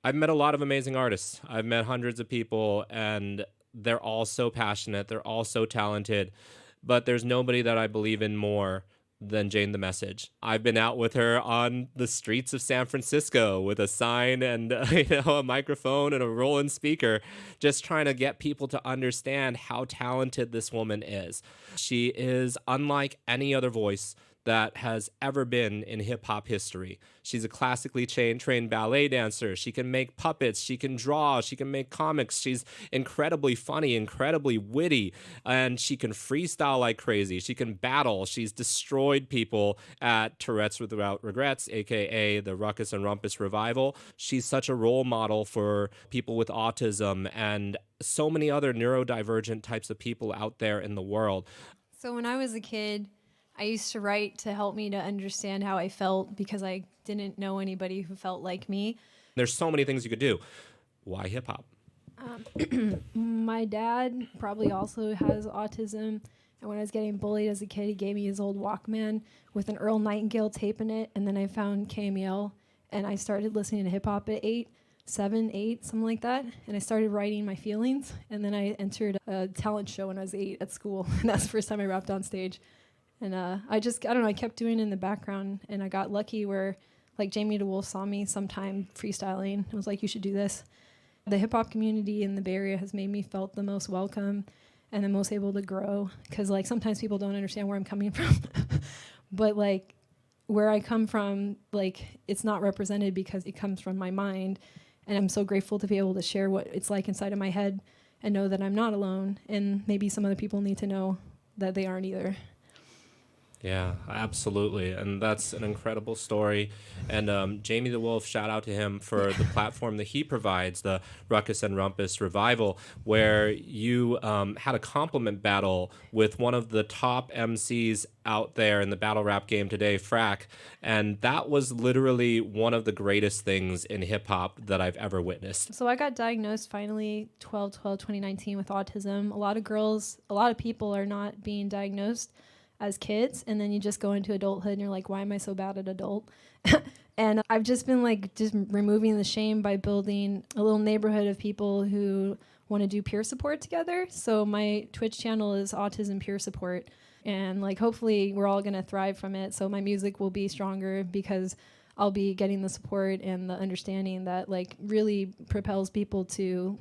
I've met a lot of amazing artists. I've met hundreds of people, and they're all so passionate. They're all so talented. But there's nobody that I believe in more than Jane the Message. I've been out with her on the streets of San Francisco with a sign and a microphone and a rolling speaker, just trying to get people to understand how talented this woman is. She is unlike any other voice that has ever been in hip hop history. She's a classically trained ballet dancer. She can make puppets. She can draw. She can make comics. She's incredibly funny, incredibly witty, and she can freestyle like crazy. She can battle. She's destroyed people at Tourette's Without Regrets, aka the Ruckus and Rumpus Revival. She's such a role model for people with autism and so many other neurodivergent types of people out there in the world. So when I was a kid, I used to write to help me to understand how I felt because I didn't know anybody who felt like me. There's so many things you could do. Why hip hop? My dad probably also has autism. And when I was getting bullied as a kid, he gave me his old Walkman with an Earl Nightingale tape in it. And then I found KMEL and I started listening to hip hop at 7, 8, something like that. And I started writing my feelings. And then I entered a talent show when I was 8 at school. And that's the first time I rapped on stage. And I don't know, I kept doing it in the background, and I got lucky where, like, Jamie DeWolf saw me sometime freestyling and was like, you should do this. The hip-hop community in the Bay Area has made me felt the most welcome and the most able to grow, because, like, sometimes people don't understand where I'm coming from. But, like, where I come from, like, it's not represented because it comes from my mind, and I'm so grateful to be able to share what it's like inside of my head and know that I'm not alone, and maybe some other people need to know that they aren't either. Yeah, absolutely. And that's an incredible story. And Jamie the Wolf, shout out to him for the platform that he provides, the Ruckus and Rumpus Revival, where you had a compliment battle with one of the top MCs out there in the battle rap game today, Frack. And that was literally one of the greatest things in hip hop that I've ever witnessed. So I got diagnosed finally 12/12/2019 with autism. A lot of people are not being diagnosed as kids, and then you just go into adulthood and you're like, why am I so bad at adult? And I've just been like just removing the shame by building a little neighborhood of people who want to do peer support together. So my Twitch channel is Autism Peer Support, and like hopefully we're all going to thrive from it. So my music will be stronger because I'll be getting the support and the understanding that like really propels people to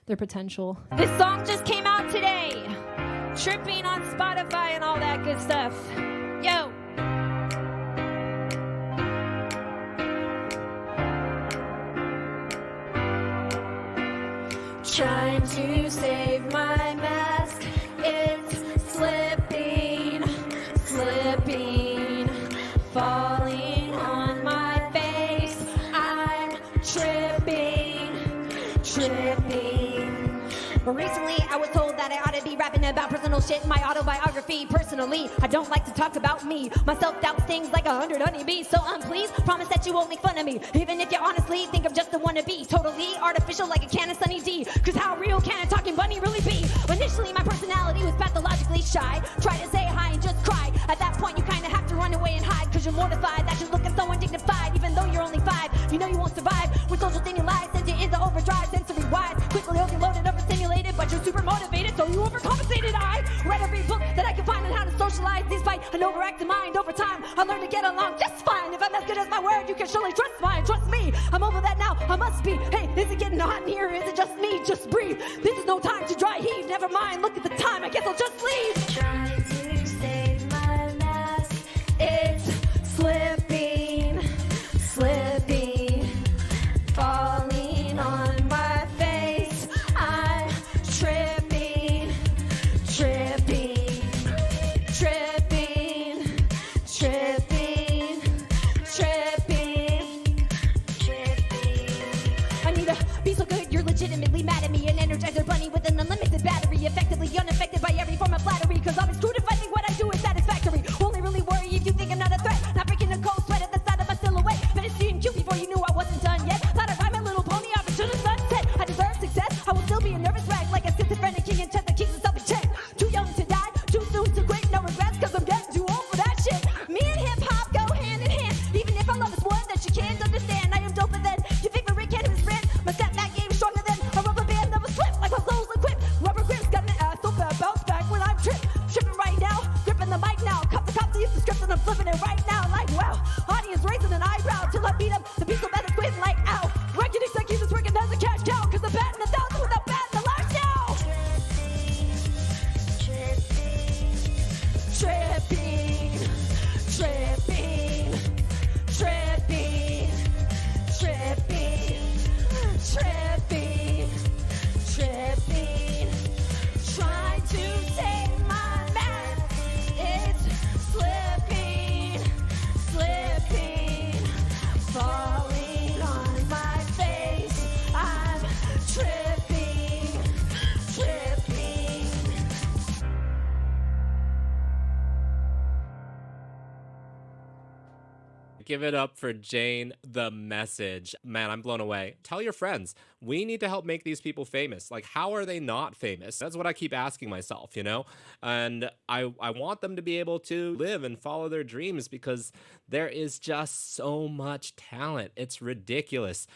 their potential. This song just came out today. Tripping on Spotify and all that good stuff. Yo. Trying to save my mask. It's slipping, falling on my face. I'm tripping. But recently I was told that I ought to be rapping about personal shit, my autobiography. Personally, I don't like to talk about me. My self-doubt stings like 100 honeybees. So please promise that you won't make fun of me, even if you honestly think I'm just a wannabe. Totally artificial like a can of Sunny D. Cause how real can a talking bunny really be? Initially my personality was pathologically shy. Try to say hi and just cry. At that point you kinda have to run away and hide, cause you're mortified that you're looking so undignified. Even though you're only 5, you know you won't survive. With social thinking lies, sent you into overdrive. Sensory wise, quickly overloaded, overstimulated, but you're super motivated, so you overcompensated. I read every book that I could find on how to socialize, despite an overactive mind. Over time, I learned to get along just fine. If I'm as good as my word, you can surely trust mine. Trust me, I'm over that now, I must be. Hey, is it getting hot in here? Is it just me? Just breathe. This is no time to dry heave. Never mind, look at the time, I guess I'll just leave. Trying to save my mask. It's slipping, falling on my face. I'm tripping. I need to be so good, you're legitimately mad at me. An energizer bunny with an unlimited battery, effectively unaffected by every form of flattery. Cause I'll be screwed if I think what I do is satisfactory. Only really worry if you think I'm not a threat. Not breaking a cold sweat at the side of my silhouette. Finished seeing cute before you knew I wasn't done yet. Thought I'd ride my little pony off into the sunset. I deserve success, I will still be a nervous wreck. Like a schizophrenic king in chess that keeps himself in check. Too young to die, too soon to quit. No regrets, cause I'm getting too old for that shit. Me and hip hop go hand in hand. Even if our love is one that you can't understand. I am doper than you think Give it up for Jane the Message. Man, I'm blown away. Tell your friends. We need to help make these people famous. Like, how are they not famous? That's what I keep asking myself, you know? And I want them to be able to live and follow their dreams because there is just so much talent. It's ridiculous.